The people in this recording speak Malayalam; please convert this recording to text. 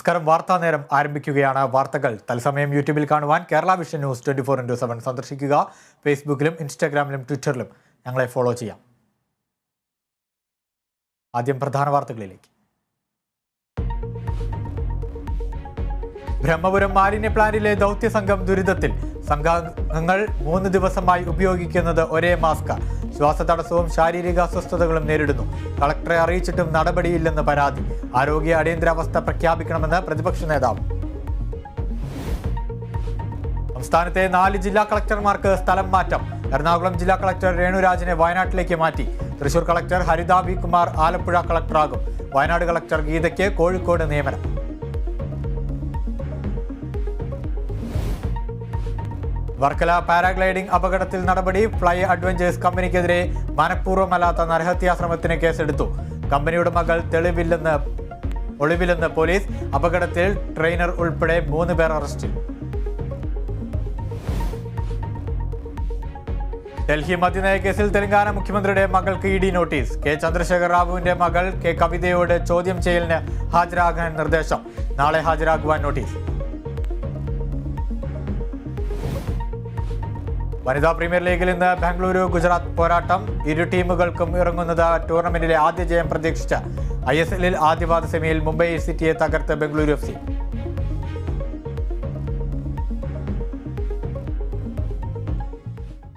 നമസ്കാരം. വാർത്താ നേരം ആരംഭിക്കുകയാണ്. വാർത്തകൾ തത്സമയം യൂട്യൂബിൽ കാണുവാൻ കേരള വിഷൻ ന്യൂസ് 24/7 സന്ദർശിക്കുക. ഫേസ്ബുക്കിലും ഇൻസ്റ്റാഗ്രാമിലും ട്വിറ്ററിലും ഞങ്ങളെ ഫോളോ ചെയ്യാം. ആദ്യം പ്രധാന വാർത്തകളിലേക്ക്. ബ്രഹ്മപുരം മാലിന്യ പ്ലാന്റിലെ ദൗത്യസംഘം ദുരിതത്തിൽ. സംഘാംഗങ്ങൾ 3 ദിവസമായി ഉപയോഗിക്കുന്നത് ഒരേ മാസ്ക്. ശ്വാസതടസ്സവും ശാരീരിക അസ്വസ്ഥതകളും നേരിടുന്നു. കളക്ടറെ അറിയിച്ചിട്ടും നടപടിയില്ലെന്ന് പരാതി. ആരോഗ്യ അടിയന്തരാവസ്ഥ പ്രഖ്യാപിക്കണമെന്ന് പ്രതിപക്ഷ നേതാവ്. സംസ്ഥാനത്തെ 4 ജില്ലാ കളക്ടർമാർക്ക് സ്ഥലം മാറ്റം. എറണാകുളം ജില്ലാ കളക്ടർ രേണുരാജിനെ വയനാട്ടിലേക്ക് മാറ്റി. തൃശൂർ കളക്ടർ ഹരിത വി കുമാർ ആലപ്പുഴ കളക്ടറാകും. വയനാട് കളക്ടർ ഗീതയ്ക്ക് കോഴിക്കോട് നിയമനം. വർക്കല പാരാഗ്ലൈഡിംഗ് അപകടത്തിൽ നടപടി. ഫ്ലൈ അഡ്വഞ്ചേഴ്സ് കമ്പനിക്കെതിരെ മനഃപൂർവ്വമല്ലാത്ത നരഹത്യാശ്രമത്തിന് കേസെടുത്തു. കമ്പനിയുടെ മകൾ ഒളിവിലെന്ന് പോലീസ്. അപകടത്തിൽ ട്രെയിനർ ഉൾപ്പെടെ 3 പേർ അറസ്റ്റിൽ. ഡൽഹി മദ്യനയ കേസിൽ തെലങ്കാന മുഖ്യമന്ത്രിയുടെ മകൾക്ക് ഇഡി നോട്ടീസ്. കെ ചന്ദ്രശേഖർ റാവുവിന്റെ മകൾ കെ കവിതയോട് ചോദ്യം ചെയ്യലിന് ഹാജരാകാൻ നിർദ്ദേശം. നാളെ ഹാജരാകുവാൻ നോട്ടീസ്. വനിതാ പ്രീമിയർ ലീഗിൽ ഇന്ന് ബാംഗ്ലൂരു ഗുജറാത്ത് പോരാട്ടം. ഇരു ടീമുകൾക്കും ഇറങ്ങുന്നത് ടൂർണമെന്റിലെ ആദ്യ ജയം പ്രതീക്ഷിച്ച്. ISLൽ ആദ്യപാദ സെമിയിൽ മുംബൈ സിറ്റിയെ തകർത്ത് ബംഗളൂരു FC.